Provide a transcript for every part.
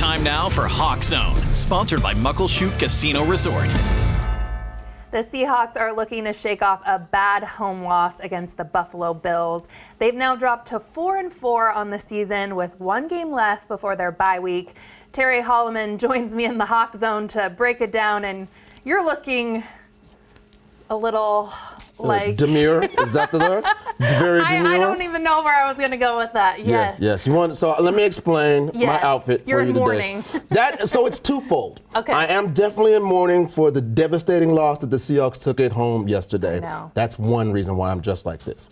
Time now for Hawk Zone, sponsored by Muckleshoot Casino Resort. The Seahawks are looking to shake off a bad home loss against the Buffalo Bills. They've now dropped to 4-4 on the season with one game left before their bye week. Terry Hollimon joins me in the Hawk Zone to break it down, and you're looking a little like... demure? Is that the word? Very demure? I don't even know where I was going to go with that. Yes. You want? So let me explain my outfit for you today. So it's twofold. Okay. I am definitely in mourning for the devastating loss that the Seahawks took at home yesterday. I know. That's one reason why I'm just like this.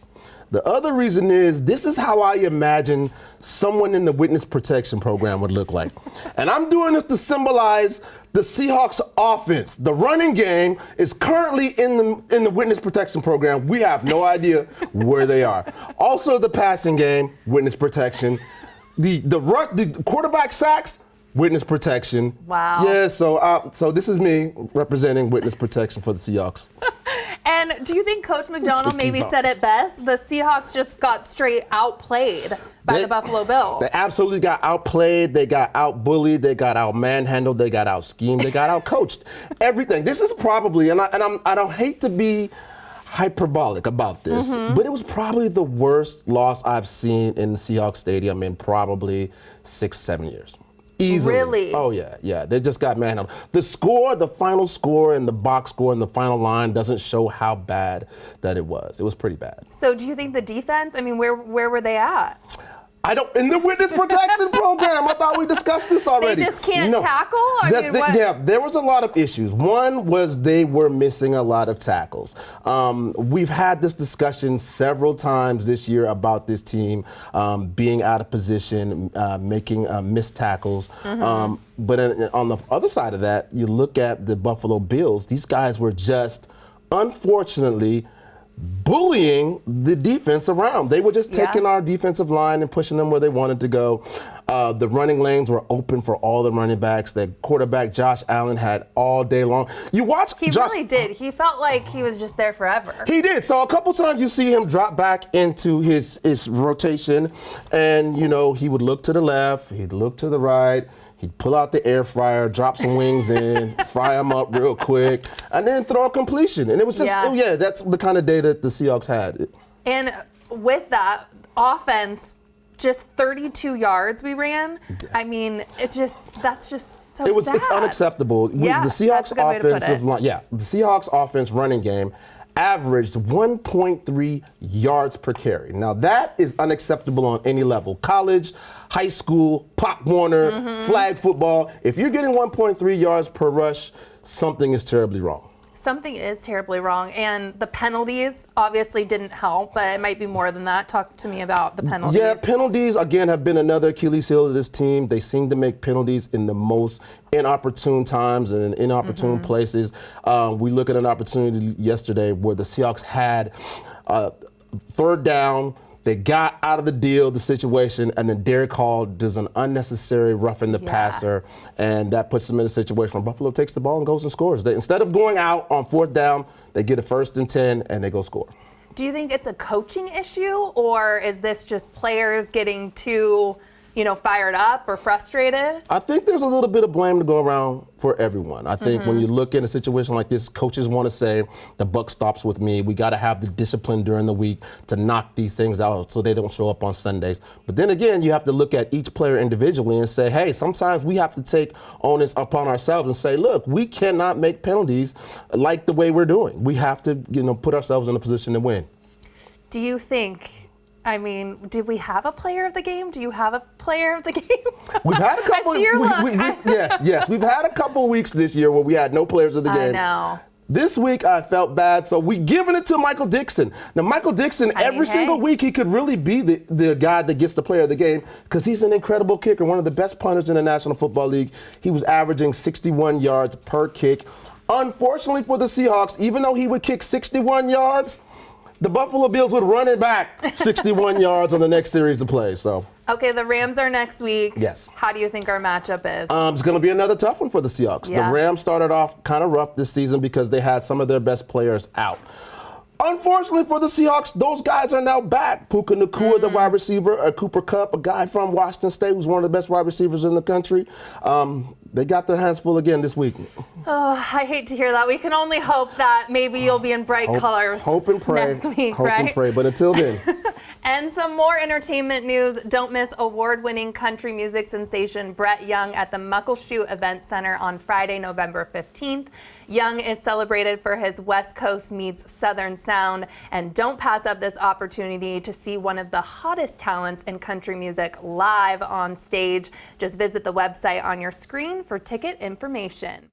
The other reason is this is how I imagine someone in the witness protection program would look like. And I'm doing this to symbolize the Seahawks offense. The running game is currently in the witness protection program. We have no idea where they are. Also the passing game, witness protection. The quarterback sacks, witness protection. Wow. Yeah, so this is me representing witness protection for the Seahawks. And do you think Coach Macdonald maybe said it best? The Seahawks just got straight outplayed by the Buffalo Bills. They absolutely got outplayed. They got outbullied. They got out-manhandled. They got out-schemed. They got out-coached. Everything. This is probably, and I don't hate to be hyperbolic about this, but it was probably the worst loss I've seen in Seahawks Stadium in probably 6-7 years. Easily. Really? Oh, yeah. They just got manhandled. The score, the final score and the box score and the final line doesn't show how bad that it was. It was pretty bad. So do you think the defense, I mean, where were they at? In the witness protection program, I thought we discussed this already. They just can't tackle? Yeah, there was a lot of issues. One was they were missing a lot of tackles. We've had this discussion several times this year about this team being out of position, making missed tackles. But on the other side of that, you look at the Buffalo Bills, these guys were just, unfortunately, bullying the defense around. They were just taking our defensive line and pushing them where they wanted to go. The running lanes were open for all the running backs. The quarterback, Josh Allen, had all day long. You watch He really did. He felt like he was just there forever. He did. So a couple times you see him drop back into his rotation, and, he would look to the left, he'd look to the right, he'd pull out the air fryer, drop some wings in, fry them up real quick, and then throw a completion. And it was just, that's the kind of day that the Seahawks had. And with that offense, just 32 yards we ran. I mean, that's just so sad. It's unacceptable. Yeah, the Seahawks offensive line, the Seahawks offense running game averaged 1.3 yards per carry. Now that is unacceptable on any level. College, high school, Pop Warner, flag football. If you're getting 1.3 yards per rush, something is terribly wrong. Something is terribly wrong, and the penalties obviously didn't help, but it might be more than that. Talk to me about the penalties. Yeah, penalties, again, have been another Achilles heel of this team. They seem to make penalties in the most inopportune times and in inopportune places. We look at an opportunity yesterday where the Seahawks had third down. They got out of the situation, and then Derek Hall does an unnecessary roughing the passer, and that puts them in a situation where Buffalo takes the ball and goes and scores. Instead of going out on fourth down, they get a 1st and 10, and they go score. Do you think it's a coaching issue, or is this just players getting too, fired up or frustrated? I think there's a little bit of blame to go around for everyone. I think when you look in a situation like this, coaches want to say, the buck stops with me. We got to have the discipline during the week to knock these things out so they don't show up on Sundays. But then again, you have to look at each player individually and say, hey, sometimes we have to take onus upon ourselves and say, look, we cannot make penalties like the way we're doing. We have to, put ourselves in a position to win. Do you think... did we have a player of the game? Do you have a player of the game? We've had a couple. I see your look. Yes. We've had a couple weeks this year where we had no players of the game. I know. This week I felt bad, so we giving it to Michael Dixon. Now Michael Dixon, every single week he could really be the guy that gets the player of the game because he's an incredible kicker, one of the best punters in the National Football League. He was averaging 61 yards per kick. Unfortunately for the Seahawks, even though he would kick 61 yards, the Buffalo Bills would run it back 61 yards on the next series of plays. So. Okay, the Rams are next week. Yes. How do you think our matchup is? It's going to be another tough one for the Seahawks. Yeah. The Rams started off kind of rough this season because they had some of their best players out. Unfortunately for the Seahawks, those guys are now back. Puka Nacua, the wide receiver, Cooper Kupp, a guy from Washington State who's one of the best wide receivers in the country. They got their hands full again this week. Oh, I hate to hear that. We can only hope that maybe you'll be in bright colors hope and pray, next week, hope right? and pray. But until then. And some more entertainment news. Don't miss award-winning country music sensation Brett Young at the Muckleshoot Event Center on Friday, November 15th. Young is celebrated for his West Coast meets Southern sound, and don't pass up this opportunity to see one of the hottest talents in country music live on stage. Just visit the website on your screen for ticket information.